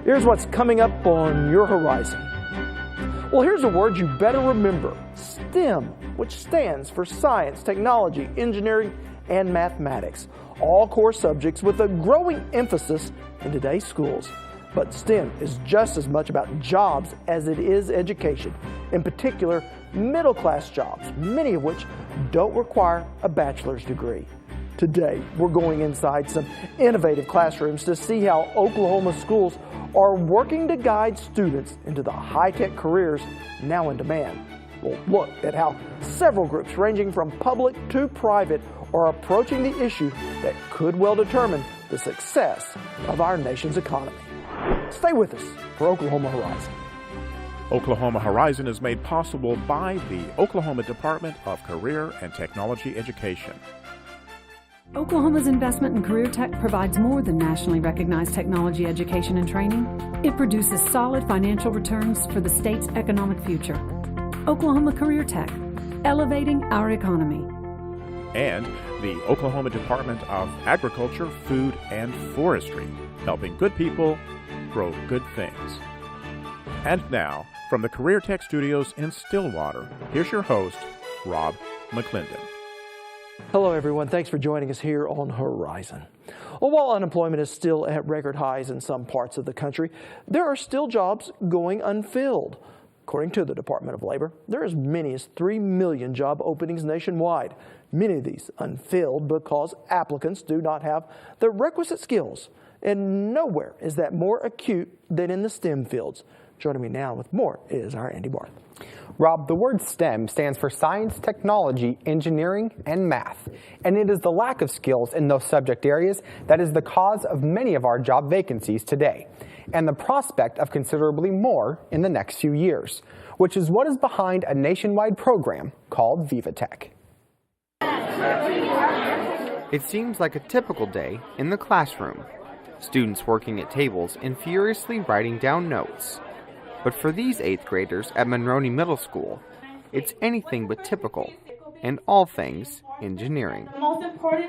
Here's what's coming up on your horizon. Well, here's a word you better remember: STEM, which stands for science, technology, engineering, and mathematics. All core subjects with a growing emphasis in today's schools. But STEM is just as much about jobs as it is education. In particular, middle-class jobs, many of which don't require a bachelor's degree. Today, we're going inside some innovative classrooms to see how Oklahoma schools are working to guide students into the high-tech careers now in demand. We'll look at how several groups ranging from public to private are approaching the issue that could well determine the success of our nation's economy. Stay with us for Oklahoma Horizon. Oklahoma Horizon is made possible by the Oklahoma Department of Career and Technology Education. Oklahoma's investment in career tech provides more than nationally recognized technology education and training. It produces solid financial returns for the state's economic future. Oklahoma Career Tech, elevating our economy. And the Oklahoma Department of Agriculture, Food, and Forestry, helping good people grow good things. And now, from the Career Tech Studios in Stillwater, here's your host, Rob McClendon. Hello, everyone. Thanks for joining us here on Horizon. Well, while unemployment is still at record highs in some parts of the country, there are still jobs going unfilled. According to the Department of Labor, there are as many as 3 million job openings nationwide. Many of these unfilled because applicants do not have the requisite skills. And nowhere is that more acute than in the STEM fields. Joining me now with more is our Andy Barth. Rob, the word STEM stands for science, technology, engineering, and math. And it is the lack of skills in those subject areas that is the cause of many of our job vacancies today, and the prospect of considerably more in the next few years, which is what is behind a nationwide program called VivaTech. It seems like a typical day in the classroom. Students working at tables and furiously writing down notes. But for these 8th graders at Monroney Middle School, it's anything but typical, and all things engineering.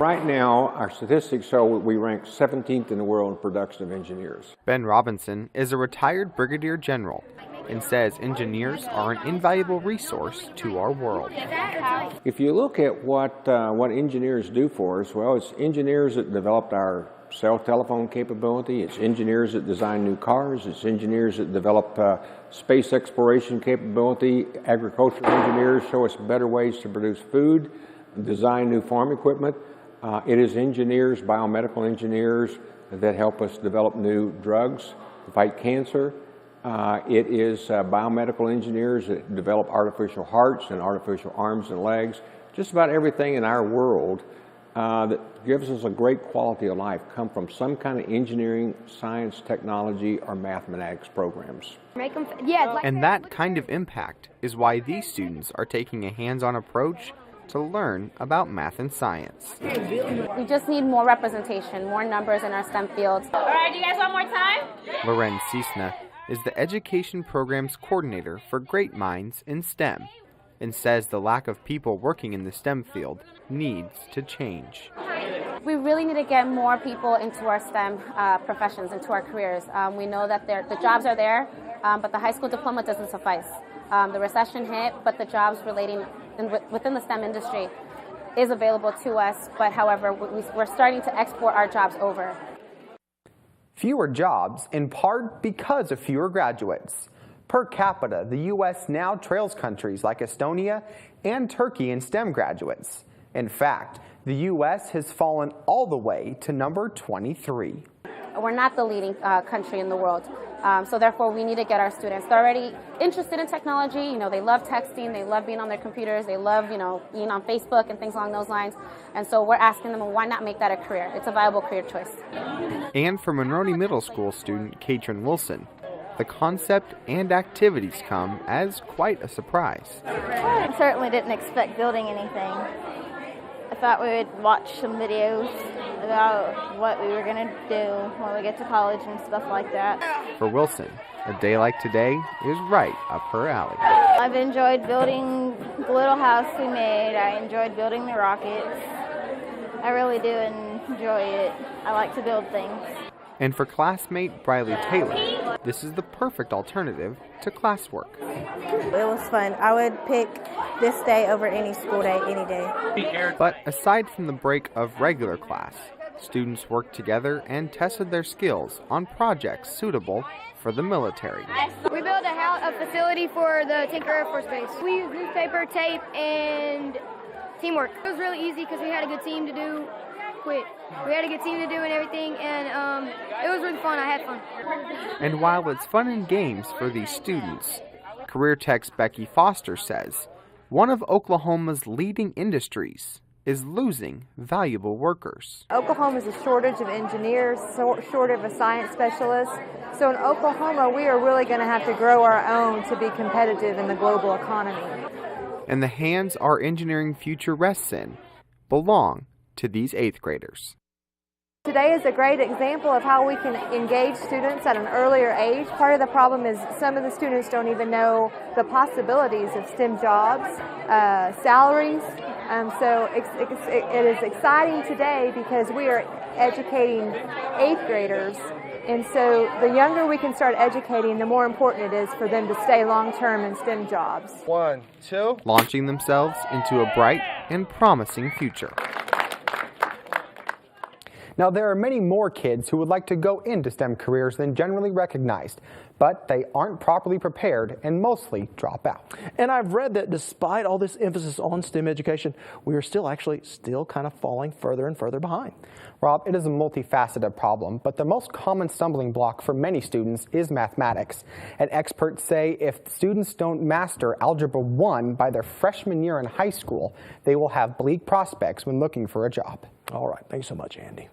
Right now, our statistics show we rank 17th in the world in production of engineers. Ben Robinson is a retired brigadier general and says engineers are an invaluable resource to our world. If you look at what engineers do for us, well, it's engineers that developed our cell telephone capability, it's engineers that design new cars, it's engineers that develop space exploration capability, agricultural engineers show us better ways to produce food, design new farm equipment. It is engineers, biomedical engineers, that help us develop new drugs to fight cancer. It is biomedical engineers that develop artificial hearts and artificial arms and legs. Just about everything in our world that gives us a great quality of life come from some kind of engineering, science, technology, or mathematics programs. And that kind of impact is why these students are taking a hands-on approach to learn about math and science. We just need more representation, more numbers in our STEM fields. All right, do you guys want more time? Loren Cisna is the Education Programs Coordinator for Great Minds in STEM, and says the lack of people working in the STEM field needs to change. We really need to get more people into our STEM professions, into our careers. We know that the jobs are there, but the high school diploma doesn't suffice. The recession hit, but the jobs within the STEM industry is available to us, but however, we're starting to export our jobs over. Fewer jobs, in part because of fewer graduates. Per capita, the U.S. now trails countries like Estonia and Turkey in STEM graduates. In fact, the U.S. has fallen all the way to number 23. We're not the leading country in the world, so therefore we need to get our students. They're already interested in technology. You know, they love texting, they love being on their computers, they love, being on Facebook and things along those lines. And so we're asking them, well, why not make that a career? It's a viable career choice. And for Monroney Middle School student Katrin Wilson, the concept and activities come as quite a surprise. I certainly didn't expect building anything. I thought we would watch some videos about what we were going to do when we get to college and stuff like that. For Wilson, a day like today is right up her alley. I've enjoyed building the little house we made. I enjoyed building the rockets. I really do enjoy it. I like to build things. And for classmate Briley Taylor, this is the perfect alternative to classwork. It was fun. I would pick this day over any school day, any day. But aside from the break of regular class, students worked together and tested their skills on projects suitable for the military. We built a facility for the Tinker Air Force Base. We used newspaper, tape, and teamwork. It was really easy because we had a good team to do. We had a good team to do and everything, and it was really fun. I had fun. And while it's fun and games for these students, Career Tech's Becky Foster says one of Oklahoma's leading industries is losing valuable workers. Oklahoma is a shortage of engineers, shortage of science specialists. So in Oklahoma, we are really going to have to grow our own to be competitive in the global economy. And the hands our engineering future rests in belong to these 8th graders. Today is a great example of how we can engage students at an earlier age. Part of the problem is some of the students don't even know the possibilities of STEM jobs, salaries. So it is exciting today because we are educating 8th graders. And so the younger we can start educating, the more important it is for them to stay long-term in STEM jobs. 1, 2. Launching themselves into a bright and promising future. Now, there are many more kids who would like to go into STEM careers than generally recognized, but they aren't properly prepared and mostly drop out. And I've read that despite all this emphasis on STEM education, we are still kind of falling further and further behind. Rob, it is a multifaceted problem, but the most common stumbling block for many students is mathematics. And experts say if students don't master Algebra 1 by their freshman year in high school, they will have bleak prospects when looking for a job. All right, thanks so much, Andy.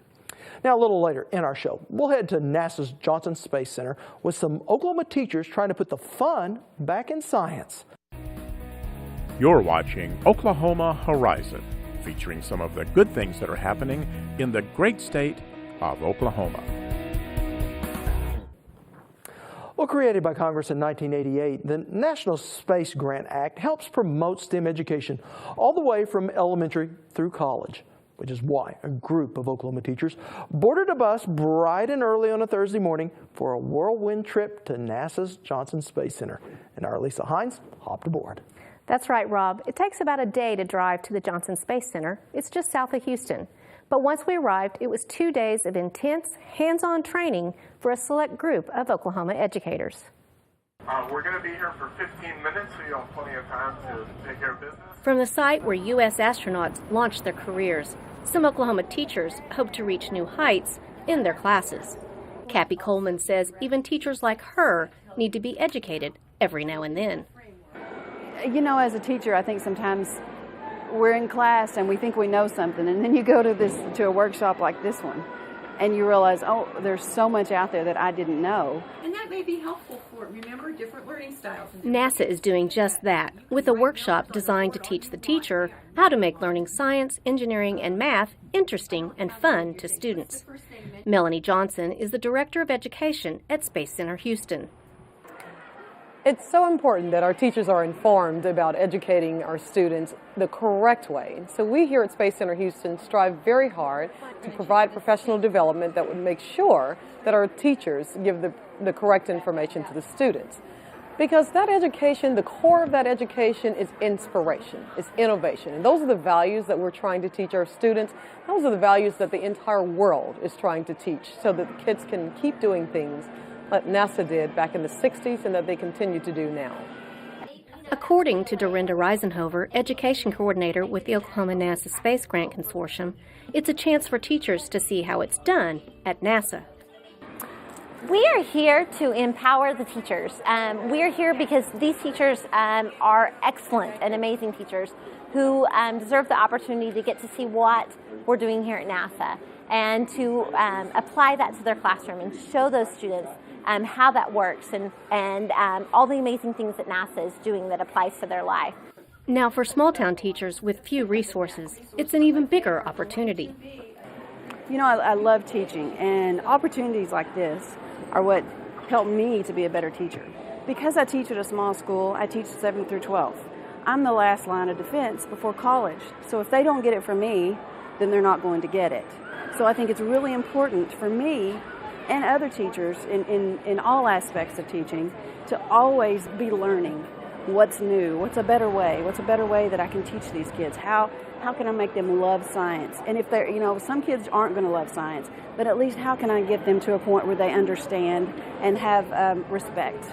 Now, a little later in our show, we'll head to NASA's Johnson Space Center with some Oklahoma teachers trying to put the fun back in science. You're watching Oklahoma Horizon, featuring some of the good things that are happening in the great state of Oklahoma. Well, created by Congress in 1988, the National Space Grant Act helps promote STEM education all the way from elementary through college, which is why a group of Oklahoma teachers boarded a bus bright and early on a Thursday morning for a whirlwind trip to NASA's Johnson Space Center. And our Lisa Hines hopped aboard. That's right, Rob. It takes about a day to drive to the Johnson Space Center. It's just south of Houston. But once we arrived, it was 2 days of intense, hands-on training for a select group of Oklahoma educators. We're going to be here for 15 minutes, so you'll have plenty of time to take care of business. From the site where U.S. astronauts launched their careers, some Oklahoma teachers hope to reach new heights in their classes. Cappy Coleman says even teachers like her need to be educated every now and then. You know, as a teacher, I think sometimes we're in class and we think we know something, and then you go to a workshop like this one, and you realize, oh, there's so much out there that I didn't know. And that may be helpful for, remember, different learning styles. NASA is doing just that, with a workshop designed to teach the teacher how to make learning science, engineering, and math interesting and fun to students. Melanie Johnson is the Director of Education at Space Center Houston. It's so important that our teachers are informed about educating our students the correct way. So we here at Space Center Houston strive very hard to provide professional development that would make sure that our teachers give the correct information to the students. Because that education, the core of that education is inspiration, is innovation. And those are the values that we're trying to teach our students. Those are the values that the entire world is trying to teach so that the kids can keep doing things like NASA did back in the 60s and that they continue to do now. According to Dorinda Reisenhover, Education Coordinator with the Oklahoma NASA Space Grant Consortium, it's a chance for teachers to see how it's done at NASA. We are here to empower the teachers. We are here because these teachers are excellent and amazing teachers who deserve the opportunity to get to see what we're doing here at NASA and to apply that to their classroom and show those students how that works and all the amazing things that NASA is doing that applies to their life. Now, for small-town teachers with few resources, it's an even bigger opportunity. You know, I love teaching, and opportunities like this are what help me to be a better teacher. Because I teach at a small school, I teach 7th through 12th. I'm the last line of defense before college. So if they don't get it from me, then they're not going to get it. So I think it's really important for me and other teachers in all aspects of teaching to always be learning what's new, what's a better way that I can teach these kids, how can I make them love science? And if they're, some kids aren't going to love science, but at least how can I get them to a point where they understand and have respect?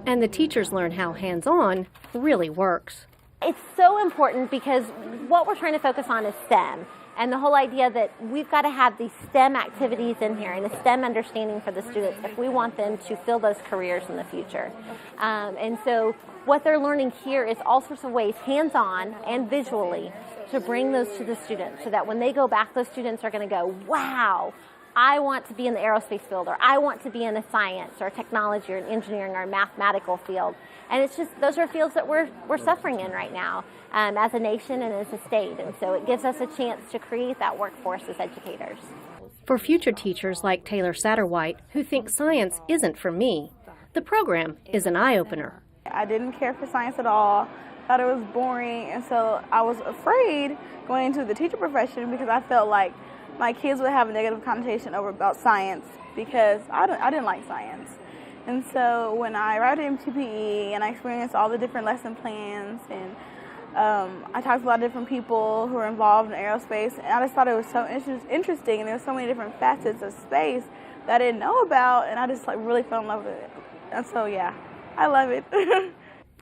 And the teachers learn how hands-on really works. It's so important because what we're trying to focus on is STEM. And the whole idea that we've got to have these STEM activities in here and a STEM understanding for the students if we want them to fill those careers in the future. And so what they're learning here is all sorts of ways, hands-on and visually, to bring those to the students so that when they go back, those students are going to go, wow, I want to be in the aerospace field, or I want to be in a science or technology or an engineering or mathematical field. And it's just, those are fields that we're suffering in right now as a nation and as a state. And so it gives us a chance to create that workforce as educators. For future teachers like Taylor Satterwhite, who think science isn't for me, the program is an eye-opener. I didn't care for science at all, thought it was boring, and so I was afraid going into the teacher profession because I felt like my kids would have a negative connotation about science because I didn't like science. And so when I arrived at MTPE and I experienced all the different lesson plans and I talked to a lot of different people who were involved in aerospace, and I just thought it was so interesting, and there were so many different facets of space that I didn't know about, and I just really fell in love with it. And so yeah, I love it.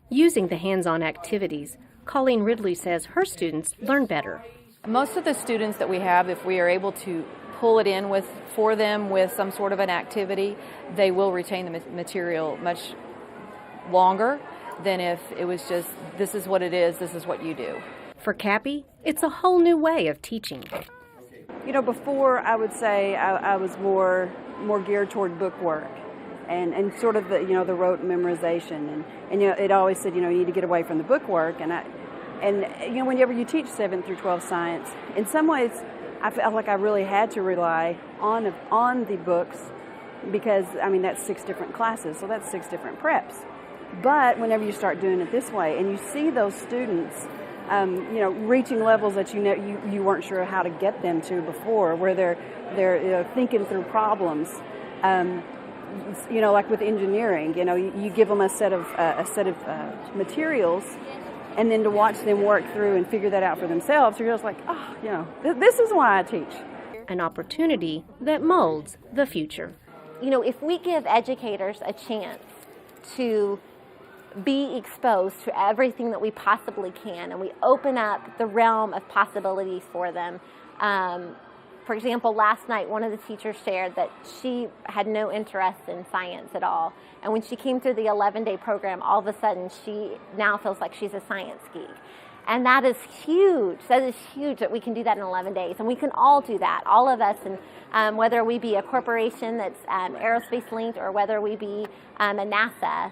Using the hands-on activities, Colleen Ridley says her students learn better. Most of the students that we have, if we are able to pull it in for them with some sort of an activity, they will retain the material much longer than if it was just, this is what it is, this is what you do. For Cappy, it's a whole new way of teaching. Before I would say I was more geared toward book work and sort of the rote memorization and it always said you need to get away from the book work and whenever you teach 7 through 12 science, in some ways I felt like I really had to rely on the books because that's 6 different classes, so that's 6 different preps. But whenever you start doing it this way and you see those students reaching levels that you weren't sure how to get them to before, where they're thinking through problems, like with engineering, you give them a set of materials, and then to watch them work through and figure that out for themselves, you're just like, this is why I teach. An opportunity that molds the future. If we give educators a chance to be exposed to everything that we possibly can, and we open up the realm of possibilities for them. For example, last night one of the teachers shared that she had no interest in science at all, and when she came through the 11-day program, all of a sudden she now feels like she's a science geek. And that is huge. That is huge that we can do that in 11 days. And we can all do that, all of us, and whether we be a corporation that's aerospace linked or whether we be a NASA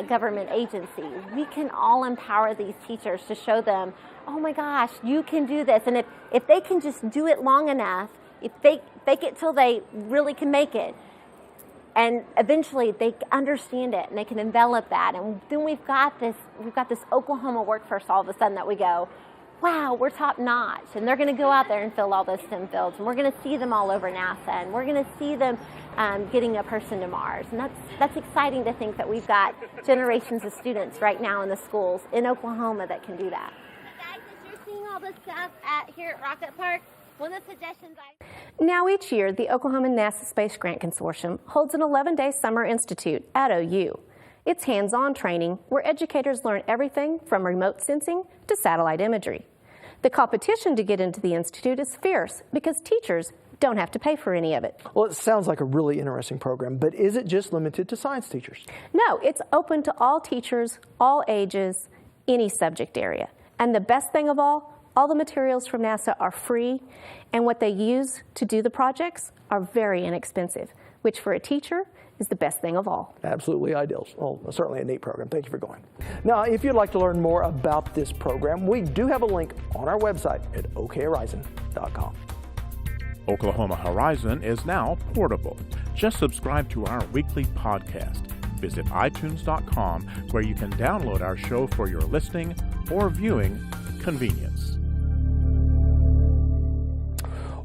government agency, we can all empower these teachers to show them, oh my gosh, you can do this. And if they can just do it long enough, if they fake it till they really can make it, and eventually they understand it and they can envelop that, and then we've got this Oklahoma workforce all of a sudden that we go, wow, we're top notch, and they're going to go out there and fill all those STEM fields, and we're going to see them all over NASA, and we're going to see them getting a person to Mars, and that's exciting to think that we've got generations of students right now in the schools in Oklahoma that can do that. Guys, as you're seeing all this stuff here at Rocket Park, one of the suggestions Now each year, the Oklahoma NASA Space Grant Consortium holds an 11-day summer institute at OU. It's hands-on training where educators learn everything from remote sensing to satellite imagery. The competition to get into the institute is fierce because teachers don't have to pay for any of it. Well, it sounds like a really interesting program, but is it just limited to science teachers? No, it's open to all teachers, all ages, any subject area. And the best thing of all the materials from NASA are free, and what they use to do the projects are very inexpensive, which for a teacher is the best thing of all. Absolutely ideal. Well, certainly a neat program. Thank you for going. Now, if you'd like to learn more about this program, we do have a link on our website at okhorizon.com. Oklahoma Horizon is now portable. Just subscribe to our weekly podcast. Visit iTunes.com, where you can download our show for your listening or viewing convenience.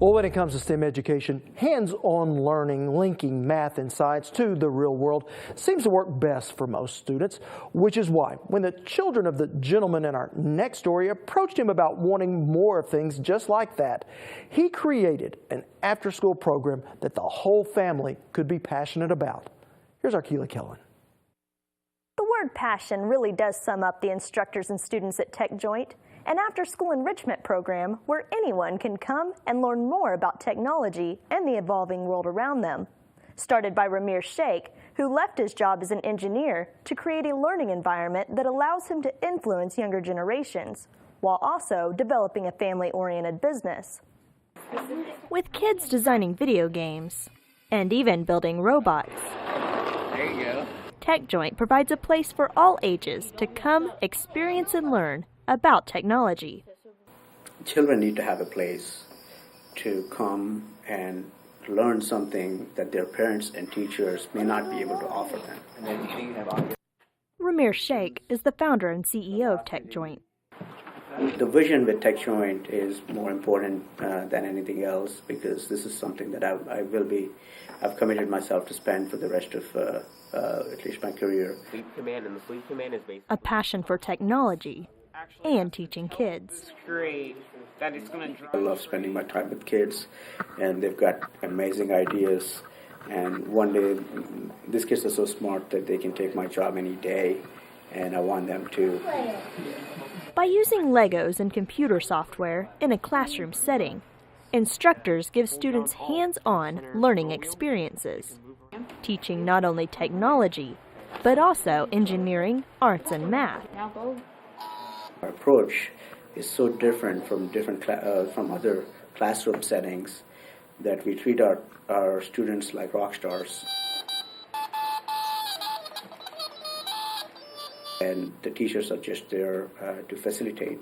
Well, when it comes to STEM education, hands-on learning, linking math and science to the real world seems to work best for most students, which is why when the children of the gentleman in our next story approached him about wanting more of things just like that, he created an after-school program that the whole family could be passionate about. Here's our Keela Kellen. The word passion really does sum up the instructors and students at Tech Joint, an after-school enrichment program where anyone can come and learn more about technology and the evolving world around them. Started by Ramir Sheikh, who left his job as an engineer to create a learning environment that allows him to influence younger generations, while also developing a family-oriented business. With kids designing video games and even building robots, there you go. Tech Joint provides a place for all ages to come, experience, and learn about technology. Children need to have a place to come and learn something that their parents and teachers may not be able to offer them. Ramir Sheikh is the founder and CEO of Tech Joint. The vision with Tech Joint is more important than anything else, because this is something that I've committed myself to spend for the rest of at least my career. Sleep Command, and the Sleep Command is based a passion for technology and teaching kids. great. That is going to. I love spending my time with kids, and they've got amazing ideas. And one day, these kids are so smart that they can take my job any day, and I want them to. By using Legos and computer software in a classroom setting, instructors give students hands-on learning experiences, teaching not only technology, but also engineering, arts, and math. Our approach is so different from other classroom settings that we treat our students like rock stars. And the teachers are just there to facilitate.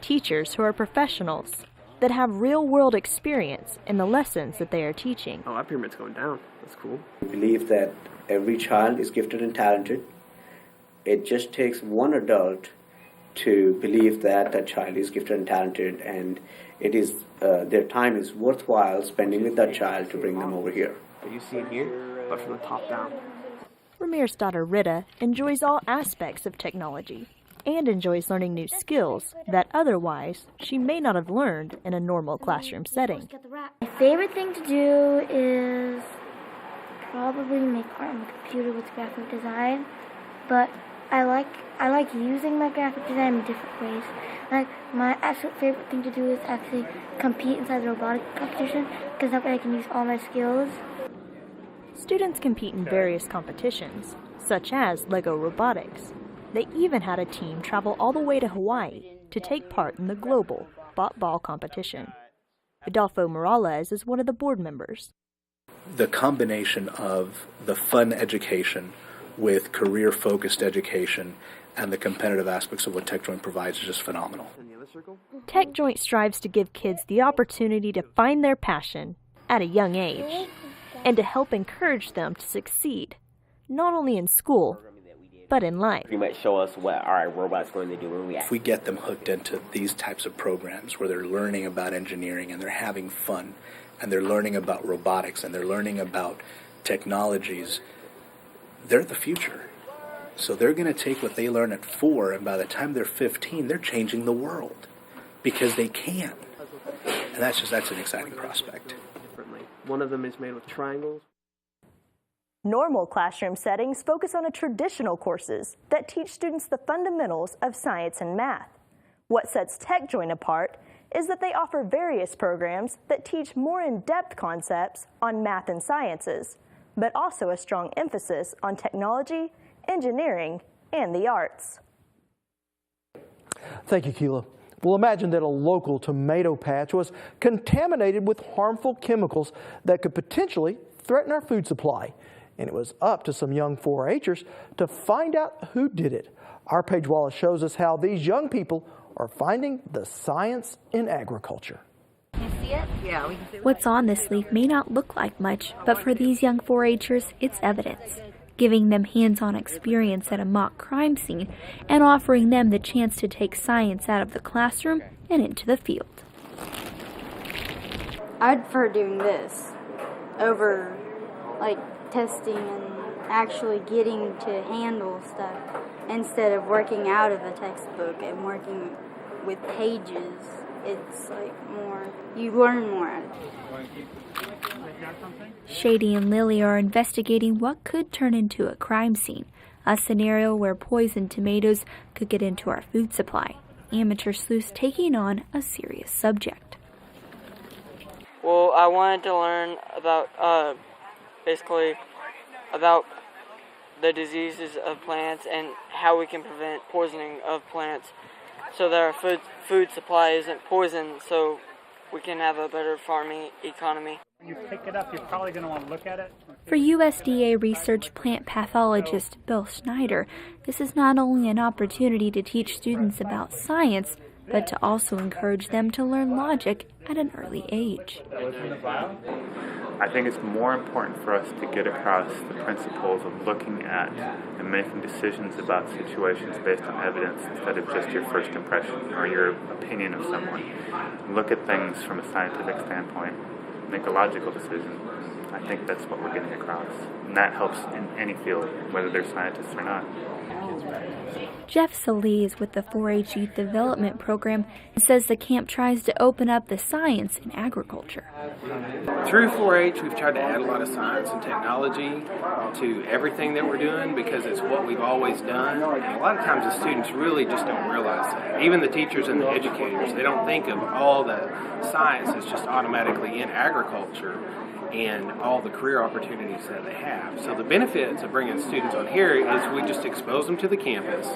Teachers who are professionals that have real-world experience in the lessons that they are teaching. Oh, our pyramid's going down. That's cool. We believe that every child is gifted and talented. It just takes one adult to believe that that child is gifted and talented, and it is their time is worthwhile spending with that child to bring them over here. But you see it here, but from the top down. Ramir's daughter Rita enjoys all aspects of technology and enjoys learning new skills that otherwise she may not have learned in a normal classroom setting. My favorite thing to do is probably make art on the computer with graphic design, but I like using my graphic design in different ways. Like, my absolute favorite thing to do is actually compete inside the robotic competition, because that way I can use all my skills. Students compete in various competitions, such as Lego Robotics. They even had a team travel all the way to Hawaii to take part in the global ball competition. Adolfo Morales is one of the board members. The combination of the fun education with career-focused education and the competitive aspects of what Tech Joint provides is just phenomenal. Tech Joint strives to give kids the opportunity to find their passion at a young age and to help encourage them to succeed, not only in school, but in life. You might show us what our robot's going to do when we If we get them hooked into these types of programs where they're learning about engineering and they're having fun and they're learning about robotics and they're learning about technologies, they're the future. So they're going to take what they learn at 4, and by the time they're 15, they're changing the world because they can. And that's an exciting prospect. One of them is made with triangles. Normal classroom settings focus on traditional courses that teach students the fundamentals of science and math. What sets Tech Joint apart is that they offer various programs that teach more in-depth concepts on math and sciences, but also a strong emphasis on technology, engineering, and the arts. Thank you, Keela. Well, imagine that a local tomato patch was contaminated with harmful chemicals that could potentially threaten our food supply. And it was up to some young 4-H'ers to find out who did it. Our Paige Wallace shows us how these young people are finding the science in agriculture. You see it? Yeah, we can see it. What's on this leaf may not look like much, but for these young 4-H'ers, it's evidence, giving them hands-on experience at a mock crime scene and offering them the chance to take science out of the classroom and into the field. I'd prefer doing this over like testing and actually getting to handle stuff instead of working out of a textbook and working with pages. It's like more, you learn more out of it. Shady and Lily are investigating what could turn into a crime scene, a scenario where poisoned tomatoes could get into our food supply. Amateur sleuths taking on a serious subject. Well, I wanted to learn about, basically, about the diseases of plants and how we can prevent poisoning of plants so that our food supply isn't poisoned, so we can have a better farming economy. When you pick it up, you're probably going to want to look at it. For USDA research plant pathologist Bill Schneider, this is not only an opportunity to teach students about science, but to also encourage them to learn logic at an early age. I think it's more important for us to get across the principles of looking at and making decisions about situations based on evidence instead of just your first impression or your opinion of someone. Look at things from a scientific standpoint, make a logical decision. I think that's what we're getting across. And that helps in any field, whether they're scientists or not. Jeff Salee is with the 4-H Youth Development Program and says the camp tries to open up the science in agriculture. Through 4-H, we've tried to add a lot of science and technology to everything that we're doing because it's what we've always done. And a lot of times the students really just don't realize that. Even the teachers and the educators, they don't think of all the science that's just automatically in agriculture and all the career opportunities that they have. So the benefits of bringing students on here is we just expose them to the campus.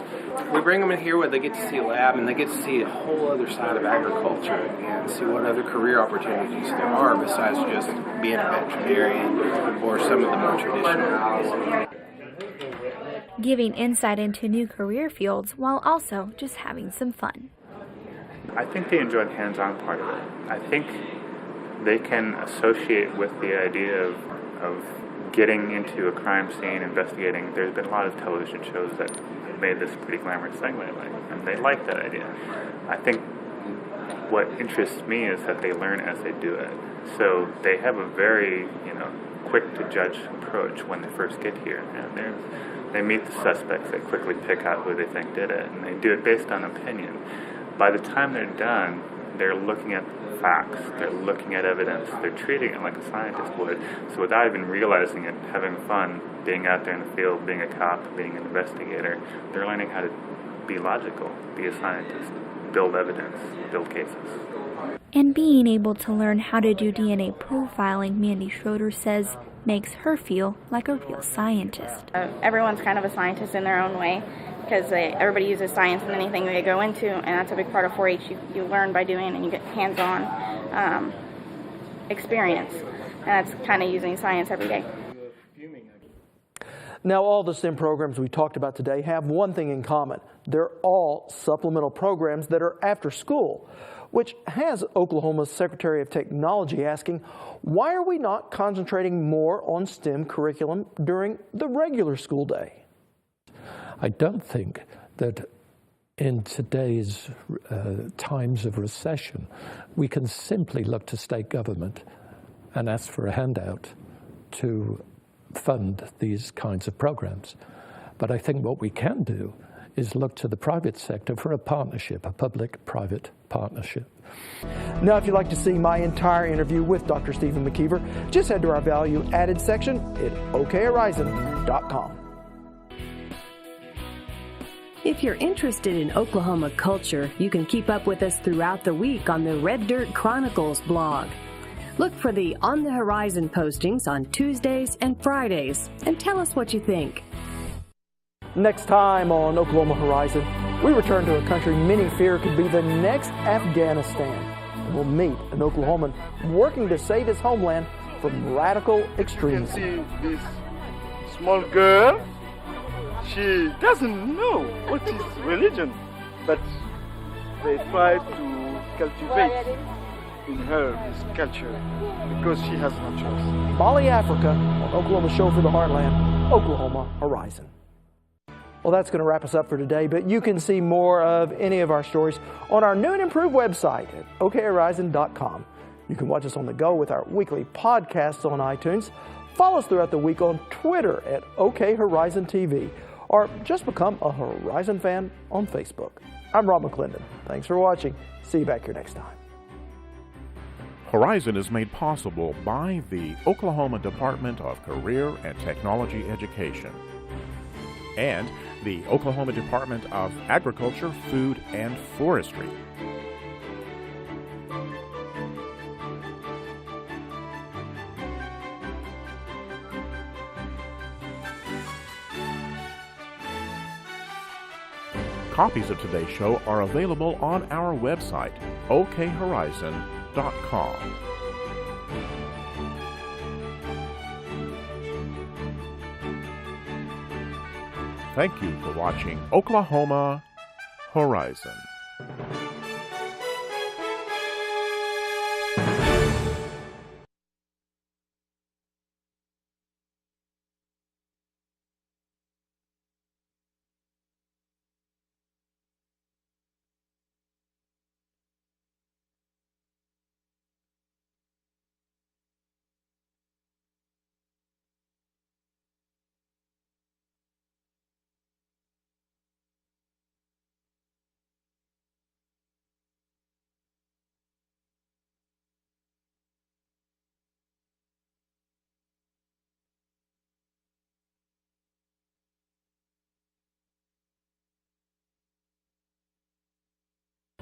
We bring them in here where they get to see a lab and they get to see a whole other side of agriculture and see what other career opportunities there are besides just being a veterinarian or some of the more traditional roles. Giving insight into new career fields while also just having some fun. I think they enjoy the hands-on part of it. I think they can associate with the idea of getting into a crime scene, investigating. There's been a lot of television shows that have made this a pretty glamorous thing lately, and they like that idea. I think what interests me is that they learn as they do it. So they have a very, quick to judge approach when they first get here, and they meet the suspects, they quickly pick out who they think did it, and they do it based on opinion. By the time they're done, they're looking at facts, they're looking at evidence, they're treating it like a scientist would. So without even realizing it, having fun, being out there in the field, being a cop, being an investigator, they're learning how to be logical, be a scientist, build evidence, build cases. And being able to learn how to do DNA profiling, Mandy Schroeder says, makes her feel like a real scientist. Everyone's kind of a scientist in their own way, because everybody uses science in anything they go into, and that's a big part of 4-H. You learn by doing, and you get hands-on experience, and that's kind of using science every day. Now, all the STEM programs we talked about today have one thing in common. They're all supplemental programs that are after school, which has Oklahoma's Secretary of Technology asking, why are we not concentrating more on STEM curriculum during the regular school day? I don't think that in today's times of recession, we can simply look to state government and ask for a handout to fund these kinds of programs. But I think what we can do is look to the private sector for a partnership, a public-private partnership. Now, if you'd like to see my entire interview with Dr. Stephen McKeever, just head to our Value Added section at okhorizon.com. If you're interested in Oklahoma culture, you can keep up with us throughout the week on the Red Dirt Chronicles blog. Look for the On the Horizon postings on Tuesdays and Fridays, and tell us what you think. Next time on Oklahoma Horizon, we return to a country many fear could be the next Afghanistan. And we'll meet an Oklahoman working to save his homeland from radical extremism. You can see this small girl. She doesn't know what is religion, but they try to cultivate in her this culture because she has no choice. Bali, Africa, on Oklahoma Show for the Heartland, Oklahoma Horizon. Well, that's going to wrap us up for today, but you can see more of any of our stories on our new and improved website at okhorizon.com. You can watch us on the go with our weekly podcasts on iTunes. Follow us throughout the week on Twitter at OK Horizon TV, or just become a Horizon fan on Facebook. I'm Rob McClendon. Thanks for watching. See you back here next time. Horizon is made possible by the Oklahoma Department of Career and Technology Education and the Oklahoma Department of Agriculture, Food, and Forestry. Copies of today's show are available on our website, okhorizon.com. Thank you for watching Oklahoma Horizon.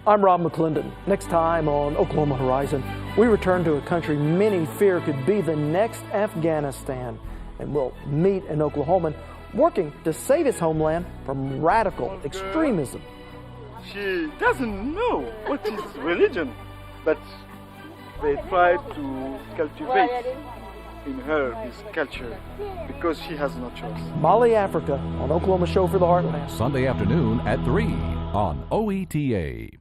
I'm Rob McClendon. Next time on Oklahoma Horizon, we return to a country many fear could be the next Afghanistan, and we'll meet an Oklahoman working to save his homeland from radical extremism. She doesn't know what is religion, but they try to cultivate in her this culture because she has no choice. Mali, Africa on Oklahoma Show for the Heartland. Sunday afternoon at 3 on OETA.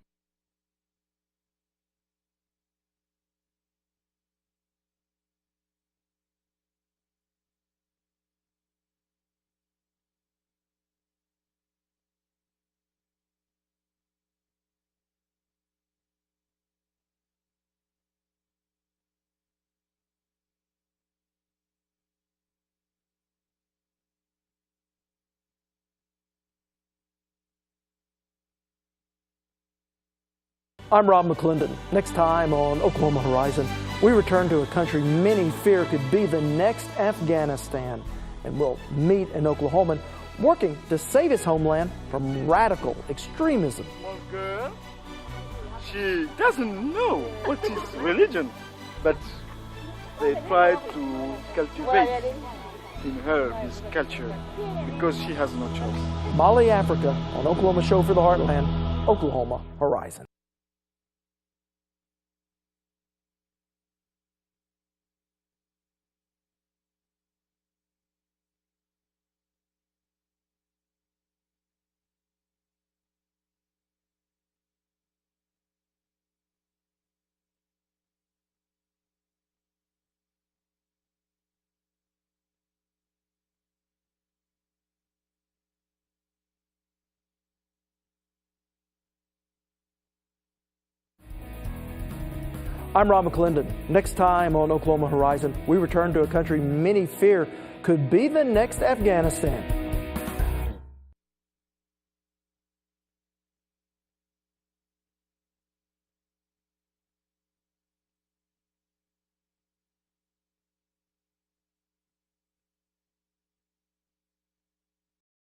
I'm Rob McClendon. Next time on Oklahoma Horizon, we return to a country many fear could be the next Afghanistan, and we'll meet an Oklahoman working to save his homeland from radical extremism. Small girl, she doesn't know what is religion, but they try to cultivate in her this culture because she has no choice. Mali, Africa on Oklahoma Show for the Heartland, Oklahoma Horizon. I'm Rob McClendon. Next time on Oklahoma Horizon, we return to a country many fear could be the next Afghanistan.